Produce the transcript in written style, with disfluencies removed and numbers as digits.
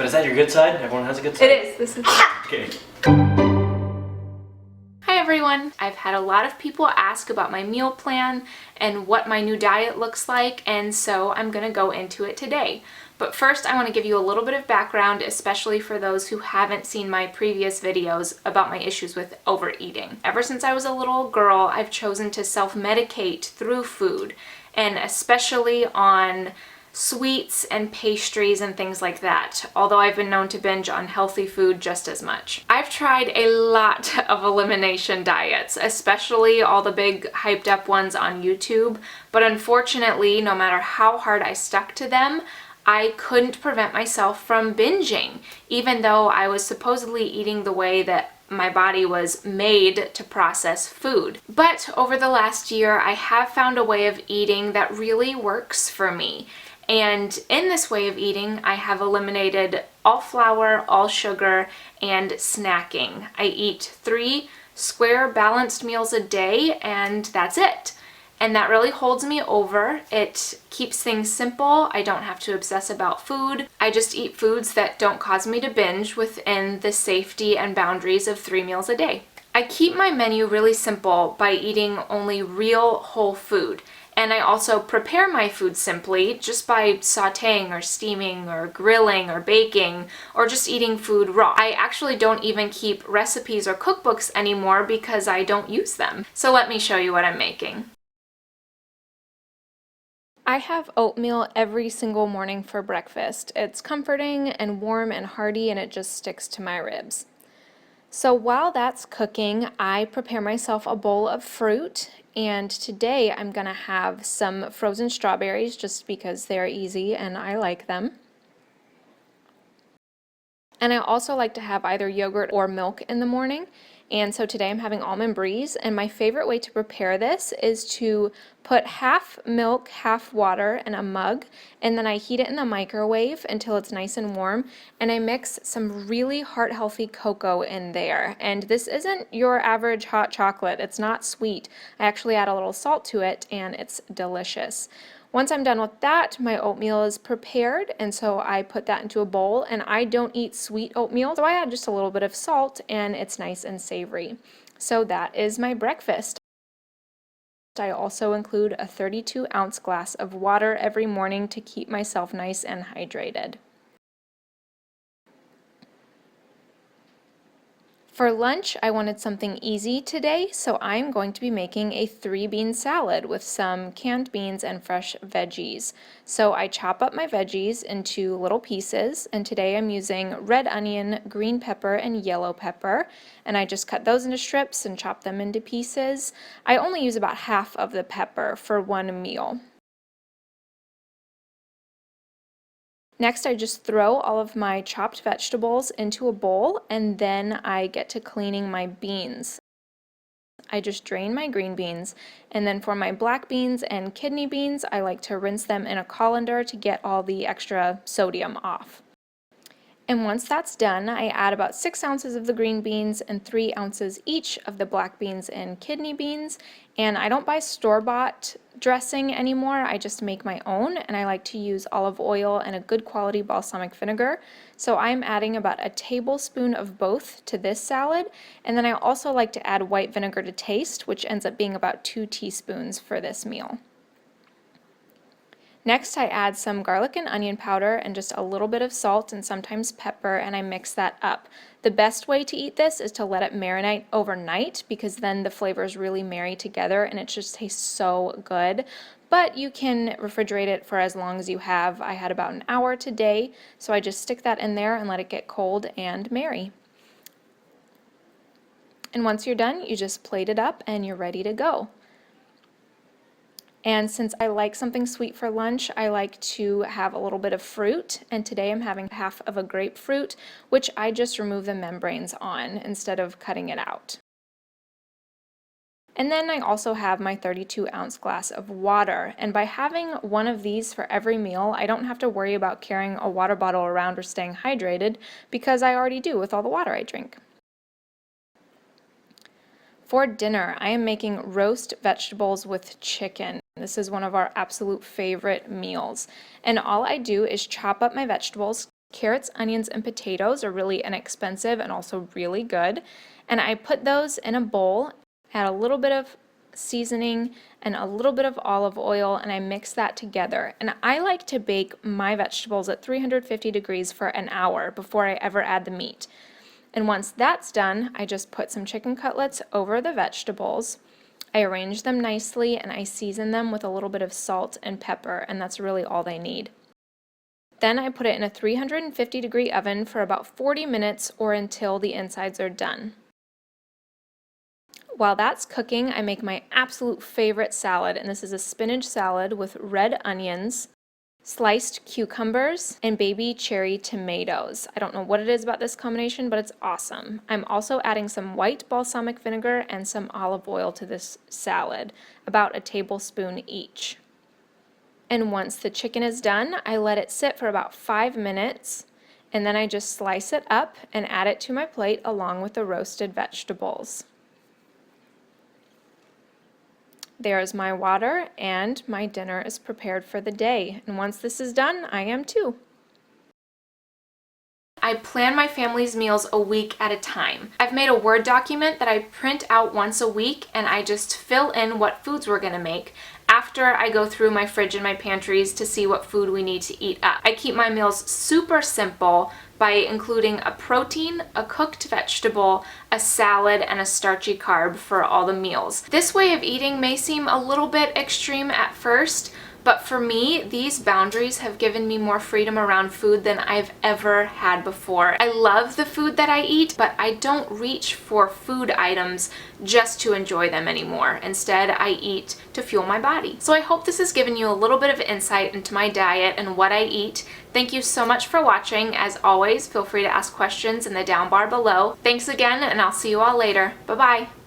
But is that your good side? Everyone has a good side? It is. This is. Okay. Hi everyone! I've had a lot of people ask about my meal plan and what my new diet looks like, and so I'm going to go into it today. But first I want to give you a little bit of background, especially for those who haven't seen my previous videos about my issues with overeating. Ever since I was a little girl, I've chosen to self-medicate through food, and especially on sweets and pastries and things like that, although I've been known to binge on healthy food just as much. I've tried a lot of elimination diets, especially all the big hyped up ones on YouTube, but unfortunately, no matter how hard I stuck to them, I couldn't prevent myself from binging, even though I was supposedly eating the way that my body was made to process food. But over the last year, I have found a way of eating that really works for me. And in this way of eating, I have eliminated all flour, all sugar, and snacking. I eat 3 square balanced meals a day, and that's it. And that really holds me over. It keeps things simple. I don't have to obsess about food. I just eat foods that don't cause me to binge within the safety and boundaries of 3 meals a day. I keep my menu really simple by eating only real whole food. And I also prepare my food simply just by sauteing or steaming or grilling or baking or just eating food raw. I actually don't even keep recipes or cookbooks anymore because I don't use them. So let me show you what I'm making. I have oatmeal every single morning for breakfast. It's comforting and warm and hearty, and it just sticks to my ribs. So while that's cooking, I prepare myself a bowl of fruit, and today I'm gonna have some frozen strawberries just because they're easy and I like them. And I also like to have either yogurt or milk in the morning. And so today I'm having almond bries, and my favorite way to prepare this is to put half milk, half water in a mug, and then I heat it in the microwave until it's nice and warm, and I mix some really heart-healthy cocoa in there. And this isn't your average hot chocolate. It's not sweet. I actually add a little salt to it, and it's delicious. Once I'm done with that, my oatmeal is prepared, and so I put that into a bowl, and I don't eat sweet oatmeal, so I add just a little bit of salt, and it's nice and savory. So that is my breakfast. I also include a 32-ounce glass of water every morning to keep myself nice and hydrated. For lunch, I wanted something easy today, so I'm going to be making a 3-bean salad with some canned beans and fresh veggies. So I chop up my veggies into little pieces, and today I'm using red onion, green pepper, and yellow pepper, and I just cut those into strips and chop them into pieces. I only use about half of the pepper for one meal. Next, I just throw all of my chopped vegetables into a bowl, and then I get to cleaning my beans. I just drain my green beans, and then for my black beans and kidney beans, I like to rinse them in a colander to get all the extra sodium off. And once that's done, I add about 6 ounces of the green beans and 3 ounces each of the black beans and kidney beans. And I don't buy store-bought dressing anymore, I just make my own, and I like to use olive oil and a good quality balsamic vinegar. So I'm adding about a tablespoon of both to this salad, and then I also like to add white vinegar to taste, which ends up being about 2 teaspoons for this meal. Next, I add some garlic and onion powder and just a little bit of salt and sometimes pepper, and I mix that up. The best way to eat this is to let it marinate overnight, because then the flavors really marry together and it just tastes so good. But you can refrigerate it for as long as you have. I had about an hour today, so I just stick that in there and let it get cold and marry. And once you're done, you just plate it up and you're ready to go. And since I like something sweet for lunch, I like to have a little bit of fruit, and today I'm having half of a grapefruit, which I just remove the membranes on instead of cutting it out. And then I also have my 32-ounce glass of water, and by having one of these for every meal, I don't have to worry about carrying a water bottle around or staying hydrated, because I already do with all the water I drink. For dinner, I am making roast vegetables with chicken. This is one of our absolute favorite meals. And all I do is chop up my vegetables, Carrots, onions, and potatoes are really inexpensive and also really good. And I put those in a bowl, add a little bit of seasoning and a little bit of olive oil, and I mix that together. And I like to bake my vegetables at 350 degrees for an hour before I ever add the meat. And once that's done, I just put some chicken cutlets over the vegetables. I arrange them nicely and I season them with a little bit of salt and pepper, and that's really all they need. Then I put it in a 350 degree oven for about 40 minutes or until the insides are done. While that's cooking, I make my absolute favorite salad, and this is a spinach salad with red onions, sliced cucumbers, and baby cherry tomatoes. I don't know what it is about this combination, but it's awesome. I'm also adding some white balsamic vinegar and some olive oil to this salad, about a tablespoon each. And once the chicken is done, I let it sit for about 5 minutes, and then I just slice it up and add it to my plate along with the roasted vegetables. There's my water, and my dinner is prepared for the day. And once this is done, I am too. I plan my family's meals a week at a time. I've made a Word document that I print out once a week, and I just fill in what foods we're gonna make after I go through my fridge and my pantries to see what food we need to eat up. I keep my meals super simple by including a protein, a cooked vegetable, a salad, and a starchy carb for all the meals. This way of eating may seem a little bit extreme at first, but for me, these boundaries have given me more freedom around food than I've ever had before. I love the food that I eat, but I don't reach for food items just to enjoy them anymore. Instead, I eat to fuel my body. So I hope this has given you a little bit of insight into my diet and what I eat. Thank you so much for watching. As always, feel free to ask questions in the down bar below. Thanks again, and I'll see you all later. Bye-bye.